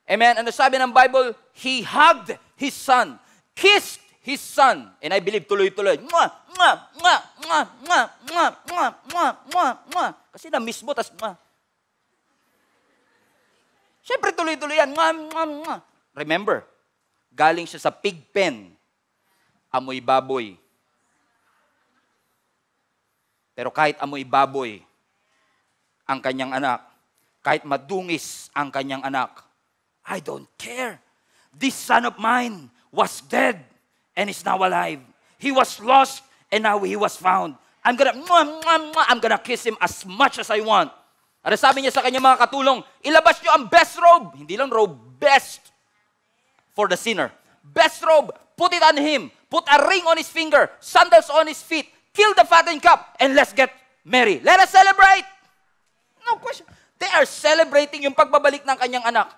Amen? Ano sabi ng Bible? He hugged His Son, kissed His Son. And I believe tuloy-tuloy. Mwah! Mwah! Mwah! Mwah! Mwah! Mwah! Mwah! Mwah! Mwah! Mwah! Kasi na-miss mo, tas mwah. Siyempre tuloy-tuloy yan. Mwah! Mwah! Mwah! Remember, galing siya sa pig pen, amoy baboy. Pero kahit amoy baboy ang kanyang anak, kahit madungis ang kanyang anak, I don't care. This son of mine was dead and is now alive. He was lost and now he was found. I'm gonna kiss him as much as I want. At sabi niya sa kanyang mga katulong, ilabas niyo ang best robe. Hindi lang robe, best for the sinner. Best robe, put it on him. Put a ring on his finger, sandals on his feet. Kill the fattened calf, and let's get merry. Let us celebrate. No question. They are celebrating yung pagbabalik ng kanyang anak.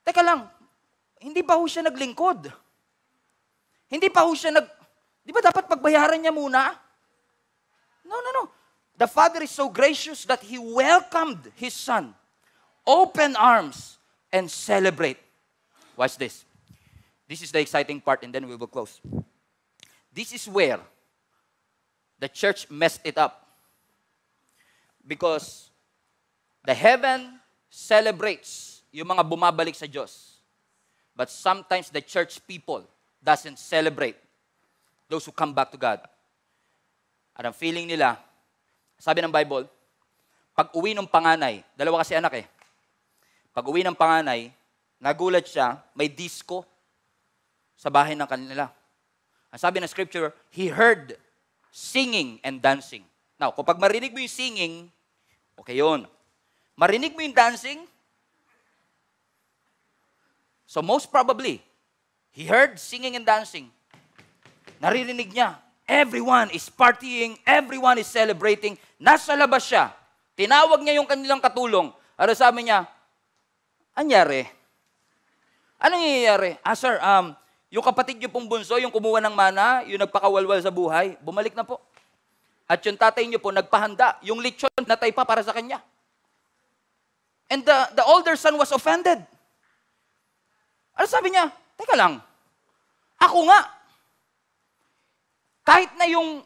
Teka lang, hindi pa ho siya naglingkod. Hindi pa ho siya di ba dapat pagbayaran niya muna? No. The Father is so gracious that He welcomed His Son open arms, and celebrate. Watch this. This is the exciting part, and then we will close. This is where the church messed it up. Because the heaven celebrates yung mga bumabalik sa Diyos. But sometimes the church people doesn't celebrate those who come back to God. At ang feeling nila, sabi ng Bible, pag uwi ng panganay, dalawa kasi anak eh. Pag uwi ng panganay, nagulat siya, may disco sa bahay ng kanila. Ang sabi ng scripture, he heard singing and dancing. Now, kapag marinig mo yung singing, okay yun. Marinig mo yung dancing, so most probably, he heard singing and dancing. Naririnig niya, everyone is partying, everyone is celebrating. Nasa labas siya. Tinawag niya yung kanilang katulong. Ano sabi niya? Anyari? Anong nangyayari? Sir, yung kapatid niyo pong bunso, yung kumuha ng mana, yung nagpakawalwal sa buhay, bumalik na po. At yung tatay niyo po, nagpahanda. Yung lechon, natay pa para sa kanya. And the older son was offended. Ano sabi niya? Teka lang, ako nga. Kahit na yung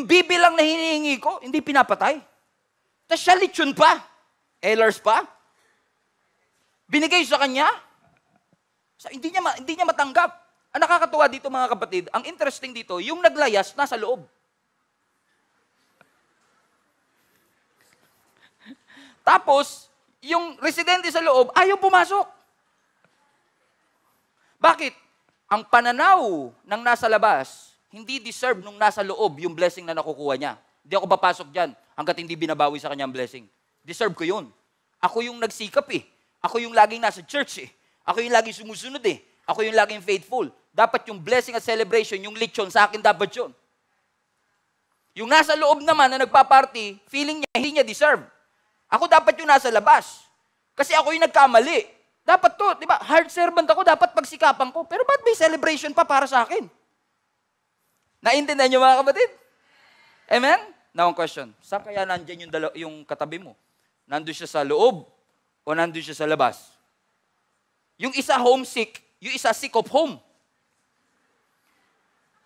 bibi lang na hinihingi ko, hindi pinapatay. Tapos siya lechon pa. Ehlers pa. Binigay sa kanya. So, hindi niya matanggap. Ang nakakatuwa dito mga kapatid, ang interesting dito, yung naglayas nasa loob. Tapos, yung residente sa loob, ayaw pumasok. Bakit? Ang pananaw ng nasa labas, hindi deserve nung nasa loob yung blessing na nakukuha niya. Hindi ako papasok dyan hanggat hindi binabawi sa kanyang blessing. Deserve ko yun. Ako yung nagsikap eh. Ako yung laging nasa church eh. Ako yung laging sumusunod eh. Ako yung laging faithful. Dapat yung blessing at celebration, yung lechon, sa akin dapat yun. Yung nasa loob naman na nagpa-party, feeling niya, hindi niya deserve. Ako dapat yung nasa labas. Kasi ako yung nagkamali. Dapat to, di ba? Hard servant ako, dapat pagsikapan ko. Pero ba't may celebration pa para sa akin? Naintindihan niyo mga kapatid? Amen? Now, ang question, saan kaya nandyan yung katabi mo? Nandun siya sa loob o nandun siya sa labas? Yung isa homesick, yung isa sick of home.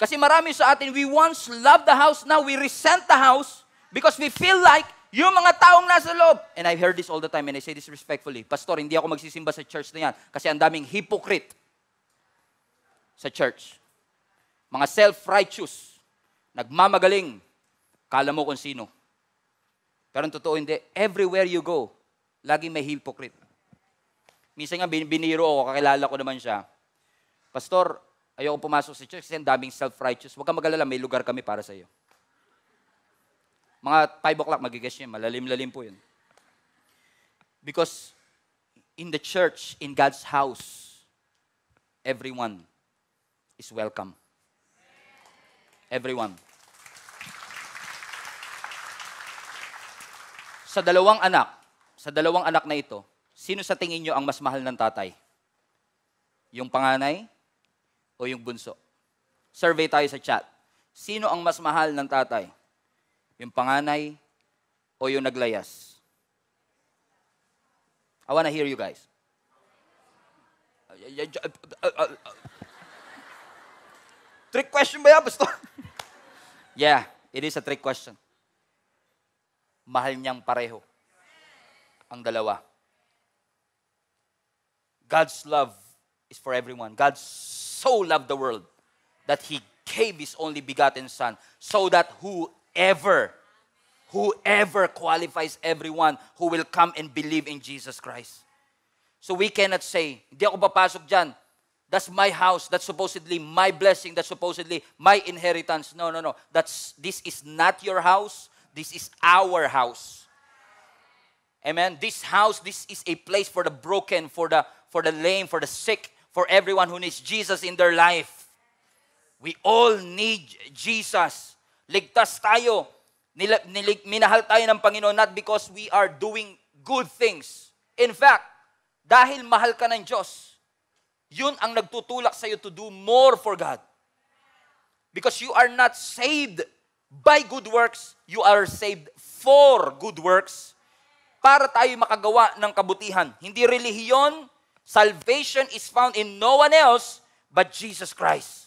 Kasi marami sa atin, we once loved the house, now we resent the house because we feel like yung mga taong nasa loob. And I've heard this all the time and I say this respectfully. Pastor, hindi ako magsisimba sa church na yan kasi ang daming hypocrite sa church. Mga self-righteous, nagmamagaling, kala mo kung sino. Pero ang totoo hindi, everywhere you go, laging may hypocrite. Minsan nga, biniro ako, kakilala ko naman siya. Pastor, ayoko pumasok sa church kasi ang daming self-righteous. Huwag kang mag-alala, may lugar kami para sa iyo. Mga 5 o'clock, magigas niya, malalim-lalim po yun. Because in the church, in God's house, everyone is welcome. Everyone. Sa dalawang anak na ito, sino sa tingin nyo ang mas mahal ng tatay? Yung panganay o yung bunso? Survey tayo sa chat. Sino ang mas mahal ng tatay? Yung panganay o yung naglayas? I wanna hear you guys. Trick question ba yan, Pastor? Yeah, it is a trick question. Mahal niyang pareho ang dalawa. God's love is for everyone. God so loved the world that He gave His only begotten Son so that whoever qualifies everyone who will come and believe in Jesus Christ. So we cannot say, hindi ako papasok dyan. That's my house. That's supposedly my blessing. That's supposedly my inheritance. No. This is not your house. This is our house. Amen? This house, this is a place for the broken, for the lame, for the sick, for everyone who needs Jesus in their life. We all need Jesus. Ligtas tayo. Minahal tayo ng Panginoon not because we are doing good things. In fact, dahil mahal ka ng Diyos, yun ang nagtutulak sa iyo to do more for God. Because you are not saved by good works, you are saved for good works. para tayo makagawa ng kabutihan. Hindi relihiyon. Salvation is found in no one else but Jesus Christ.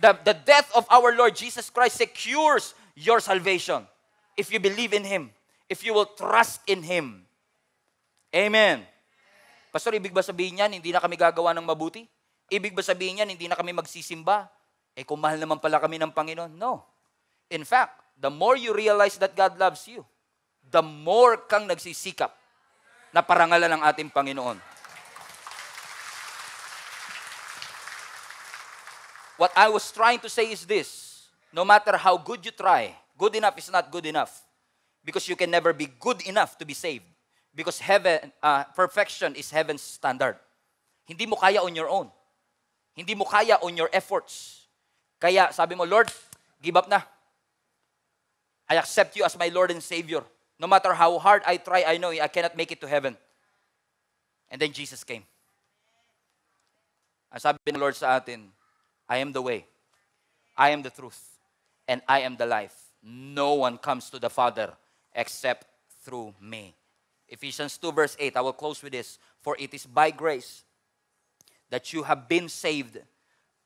The death of our Lord Jesus Christ secures your salvation. If you believe in Him. If you will trust in Him. Amen. Pastor, ibig ba sabihin yan, hindi na kami gagawa ng mabuti? Ibig ba sabihin yan, hindi na kami magsisimba? Kung mahal naman pala kami ng Panginoon. No. In fact, the more you realize that God loves you, the more kang nagsisikap na parangalan ng ating Panginoon. What I was trying to say is this, no matter how good you try, good enough is not good enough. Because you can never be good enough to be saved. Because perfection is heaven's standard. Hindi mo kaya on your own. Hindi mo kaya on your efforts. Kaya sabi mo, Lord, give up na. I accept you as my Lord and Savior. No matter how hard I try, I know I cannot make it to heaven. And then Jesus came. Ang sabi ng Lord sa atin, I am the way, I am the truth, and I am the life. No one comes to the Father except through me. Ephesians 2 verse 8, I will close with this. For it is by grace that you have been saved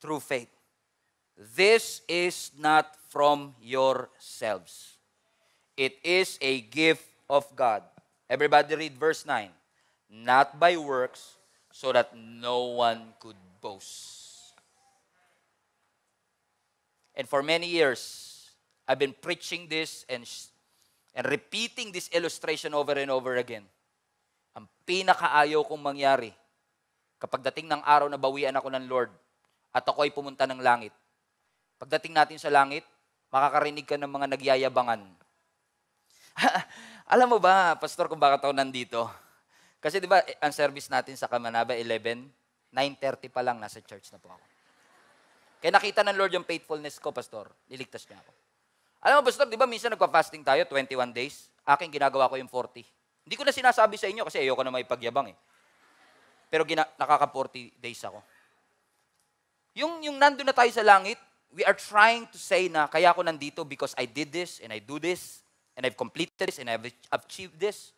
through faith. This is not from yourselves. It is a gift of God. Everybody read verse 9. Not by works, so that no one could boast. And for many years, I've been preaching this and repeating this illustration over and over again. Ang pinakaayaw kong mangyari, kapag dating ng araw na bawian ako ng Lord at ako ay pumunta ng langit, pagdating natin sa langit, makakarinig ka ng mga nagyayabangan. Alam mo ba, Pastor, kung bakit ako nandito? Kasi di ba, ang service natin sa Kamanaba 11, 9:30 pa lang nasa church na po ako. Kaya nakita ng Lord yung faithfulness ko, Pastor. Niligtas niya ako. Alam mo, Pastor, di ba minsan nagpa-fasting tayo, 21 days? Akin ginagawa ko yung 40. Hindi ko na sinasabi sa inyo kasi ayoko na may pagyabang eh. Pero nakaka-40 days ako. Yung nandun na tayo sa langit, we are trying to say na kaya ako nandito because I did this and I do this and I've completed this and I've achieved this.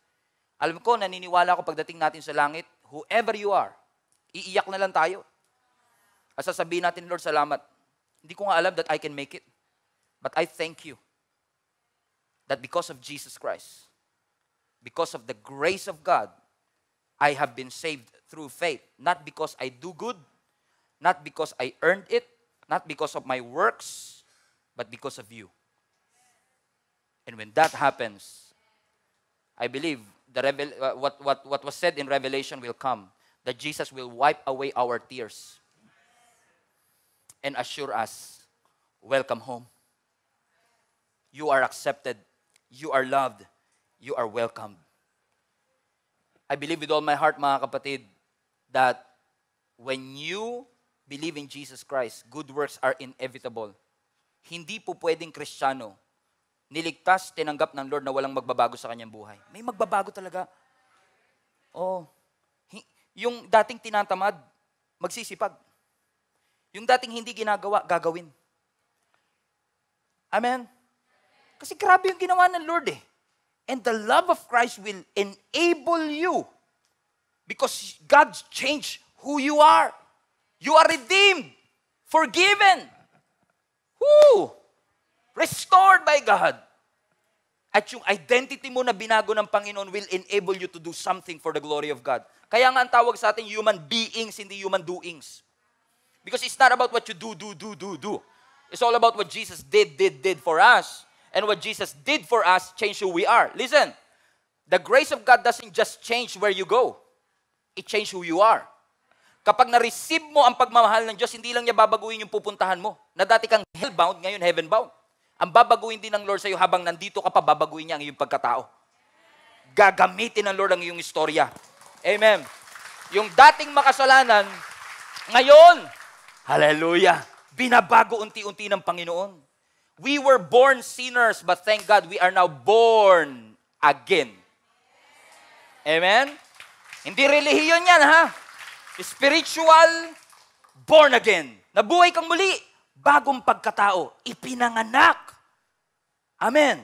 Alam ko, naniniwala ako pagdating natin sa langit, whoever you are, iiyak na lang tayo. At sasabihin natin, Lord, salamat. Hindi ko nga alam that I can make it. But I thank you that because of Jesus Christ, because of the grace of God, I have been saved through faith. Not because I do good, not because I earned it, not because of my works, but because of you. And when that happens, I believe what was said in Revelation will come, that Jesus will wipe away our tears and assure us, welcome home. You are accepted. You are loved. You are welcomed. I believe with all my heart, mga kapatid, that when you believe in Jesus Christ, good works are inevitable. Hindi po pwedeng Kristiyano, niligtas, tinanggap ng Lord na walang magbabago sa kanyang buhay. May magbabago talaga. Oh, yung dating tinatamad, magsisipag. Yung dating hindi ginagawa, gagawin. Amen? Kasi grabe yung ginawa ng Lord eh. And the love of Christ will enable you because God changed who you are. You are redeemed, forgiven, restored by God. At yung identity mo na binago ng Panginoon will enable you to do something for the glory of God. Kaya nga ang tawag sa atin, human beings, hindi human doings. Because it's not about what you do. It's all about what Jesus did for us. And what Jesus did for us changed who we are. Listen, the grace of God doesn't just change where you go. It changed who you are. Kapag na-receive mo ang pagmamahal ng Diyos, hindi lang niya babaguhin yung pupuntahan mo. Na dati kang hellbound, ngayon heavenbound. Ang babaguhin din ng Lord sa'yo habang nandito ka pa, babaguhin niya ang iyong pagkatao. Gagamitin ng Lord ang iyong istorya. Amen. Yung dating makasalanan, ngayon, hallelujah, binabago unti-unti ng Panginoon. We were born sinners, but thank God we are now born again. Amen? Hindi relihiyon yan, ha? Spiritual, born again. Nabuhay kang muli, bagong pagkatao, ipinanganak. Amen.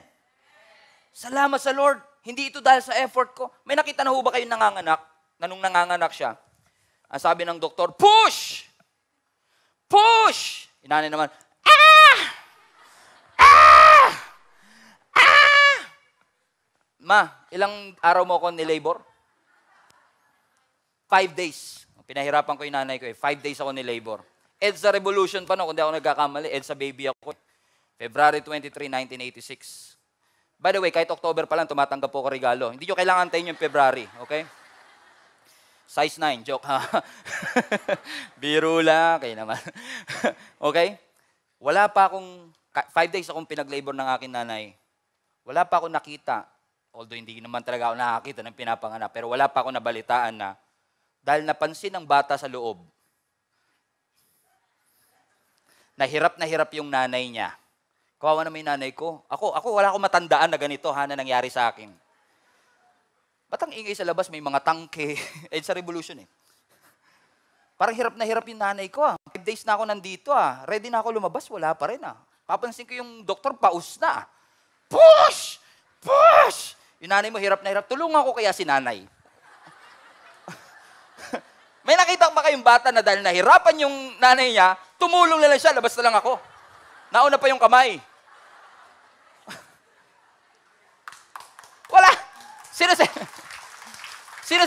Salamat sa Lord. Hindi ito dahil sa effort ko. May nakita na ho ba kayo nanganganak? Na nung nanganganak siya, ang sabi ng doktor, push! Push! Inanay naman, ah! Ah! Ah! Ma, ilang araw mo ako ni-labor? 5 days. Pinahirapan ko yung nanay ko 5 days ako ni-labor. EDSA Revolution pa no, kung di ako nagkakamali. EDSA baby ako. February 23, 1986. By the way, kahit October pa lang, tumatanggap po ko regalo. Hindi nyo kailangan antayin yung February, okay? Size 9, joke ha. Biro lang, kayo naman. Okay? Wala pa akong, 5 days akong pinag-labor ng aking nanay. Wala pa akong nakita, although hindi naman talaga ako nakakita ng pinapanganak, pero wala pa akong nabalitaan na dahil napansin ng bata sa loob, na hirap yung nanay niya. Kawawa naman yung nanay ko. Ako wala akong matandaan na ganito na nangyari sa akin. Ba't ang ingay sa labas, may mga tangke? Sa revolution Parang hirap yung nanay ko 5 days na ako nandito Ready na ako lumabas, wala pa rin Papansin ko yung doktor, paus na Push! Push! Yung nanay mo hirap na hirap. Tulungan ko kaya si nanay. May nakita ba kayong bata na dahil nahirapan yung nanay niya, tumulong na lang siya, labas na lang ako. Nauna pa yung kamay. Wala. Sino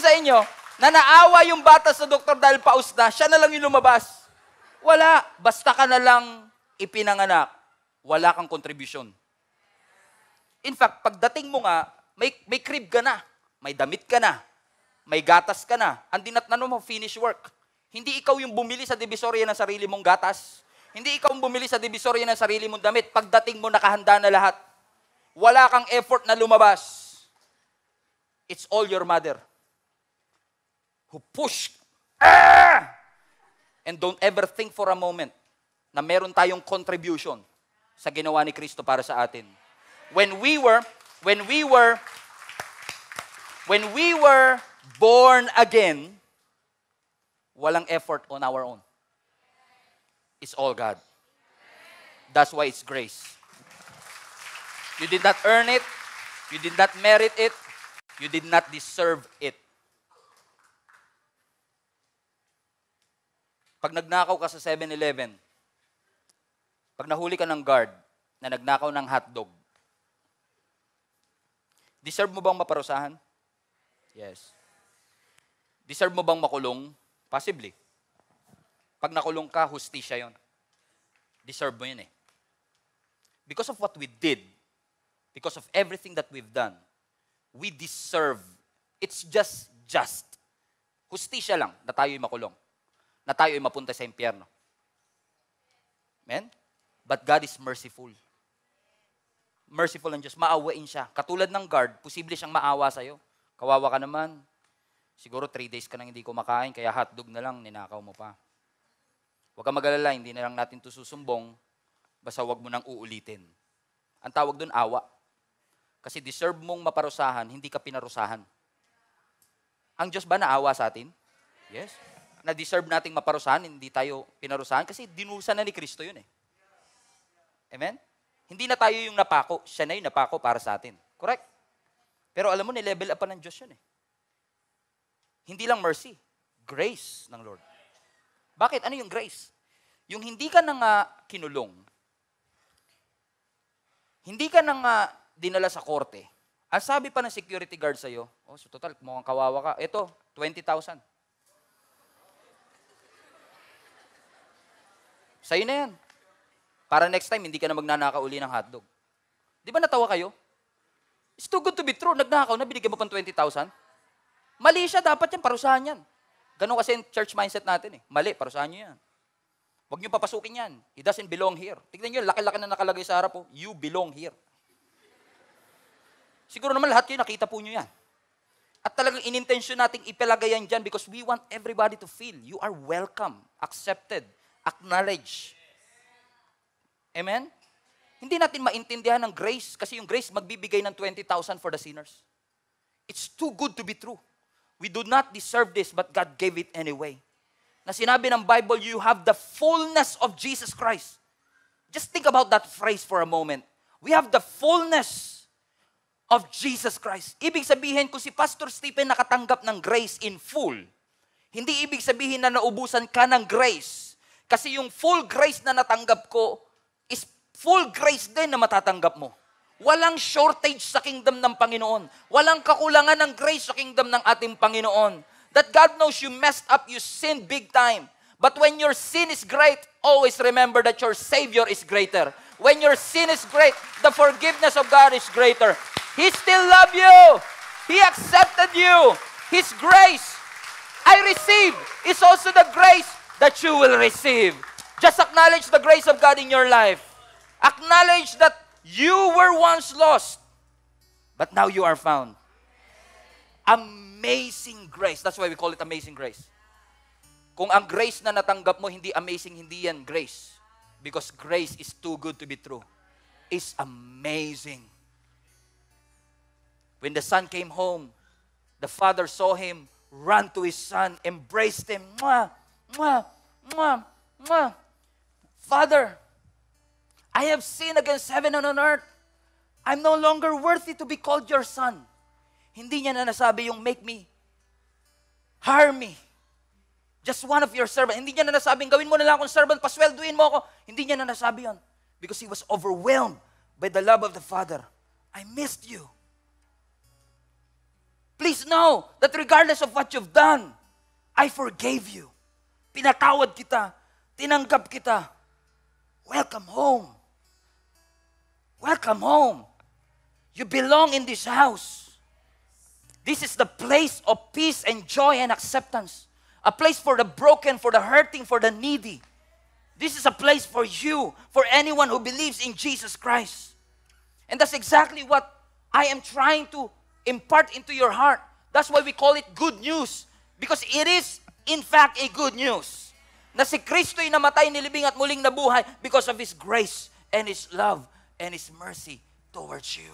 sa inyo na naawa yung bata sa doktor dahil paus na, siya na lang yung lumabas? Wala. Basta ka na lang ipinanganak, wala kang kontribusyon. In fact, pagdating mo nga, may crib ka na, may damit ka na, may gatas ka na. Ang dinatnano mo, finish work. Hindi ikaw yung bumili sa divisorya ng sarili mong gatas. Hindi ikaw yung bumili sa divisorya ng sarili mong damit. Pagdating mo, nakahanda na lahat. Wala kang effort na lumabas. It's all your mother who pushed. And don't ever think for a moment na meron tayong contribution sa ginawa ni Kristo para sa atin. When we were born again, walang effort on our own. It's all God. That's why it's grace. You did not earn it. You did not merit it. You did not deserve it. Pag nagnakaw ka sa 7-Eleven, pag nahuli ka ng guard na nagnakaw ng hotdog, deserve mo bang maparusahan? Yes. Deserve mo bang makulong? Possibly. Pag nakulong ka, hustisya yon. Deserve mo yun Because of what we did, because of everything that we've done, we deserve. It's just. Hustisya lang na tayo'y makulong. Na tayo'y mapunta sa impyerno. Amen? But God is merciful. Merciful ang Diyos. Maawain siya. Katulad ng guard, posible siyang maawa sa'yo. Kawawa ka naman. Siguro 3 days ka nang hindi kumakain, kaya hotdog na lang, ninakaw mo pa. Huwag ka mag-alala, hindi na lang natin ito susumbong, basta huwag mo nang uulitin. Ang tawag doon, awa. Kasi deserve mong maparusahan, hindi ka pinarusahan. Ang Diyos ba naawa sa atin? Yes. Na-deserve nating maparusahan, hindi tayo pinarusahan, kasi dinusa na ni Kristo yun Amen? Hindi na tayo yung napako, siya na yung napako para sa atin. Correct? Pero alam mo, ni-level up pa ng Diyos yun Hindi lang mercy, grace ng Lord. Bakit? Ano yung grace? Yung hindi ka nang kinulong, hindi ka nang dinala sa korte, ang sabi pa ng security guard sa'yo, so total, mukhang kawawa ka, ito, 20,000. Sa'yo na yan. Para next time, hindi ka na magnanakaw uli ng hotdog. Di ba natawa kayo? It's too good to be true. Nagnakaw na, binigyan mo pang 20,000. Mali siya, dapat yan, parusahan yan. Ganun kasi yung church mindset natin Mali, parusahan nyo yan. Huwag nyo papasukin yan. He doesn't belong here. Tignan nyo, laki-laki na nakalagay sa harap You belong here. Siguro naman lahat kayo nakita po nyo yan. At talagang inintensyon nating ipalagay yan dyan because we want everybody to feel you are welcome, accepted, acknowledged. Amen? Hindi natin maintindihan ng grace kasi yung grace magbibigay ng 20,000 for the sinners. It's too good to be true. We do not deserve this, but God gave it anyway. Na sinabi ng Bible, you have the fullness of Jesus Christ. Just think about that phrase for a moment. We have the fullness of Jesus Christ. Ibig sabihin, kung si Pastor Stephen nakatanggap ng grace in full, hindi ibig sabihin na naubusan ka ng grace. Kasi yung full grace na natanggap ko is full grace din na matatanggap mo. Walang shortage sa kingdom ng Panginoon. Walang kakulangan ng grace sa kingdom ng ating Panginoon. That God knows you messed up, you sinned big time. But when your sin is great, always remember that your Savior is greater. When your sin is great, the forgiveness of God is greater. He still loves you. He accepted you. His grace I receive is also the grace that you will receive. Just acknowledge the grace of God in your life. Acknowledge that you were once lost, but now you are found. Amazing grace. That's why we call it amazing grace. Kung ang grace na natanggap mo hindi amazing, hindi yan grace. Because grace is too good to be true. It's amazing. When the son came home, the father saw him, ran to his son, embraced him. Mwah, mwah, mwah, mwah. Father, I have sinned against heaven and on earth. I'm no longer worthy to be called your son. Hindi niya na nasabi yung make me, hire me. Just one of your servants. Hindi niya na nasabing gawin mo na lang akong servant, paswelduin mo ako. Hindi niya na nasabi yon. Because he was overwhelmed by the love of the Father. I missed you. Please know that regardless of what you've done, I forgave you. Pinatawad kita. Tinanggap kita. Welcome home. Welcome home. You belong in this house. This is the place of peace and joy and acceptance. A place for the broken, for the hurting, for the needy. This is a place for you, for anyone who believes in Jesus Christ. And that's exactly what I am trying to impart into your heart. That's why we call it good news. Because it is, in fact, a good news. Na si Kristo'y namatay, nilibing at muling nabuhay because of His grace and His love and His mercy towards you.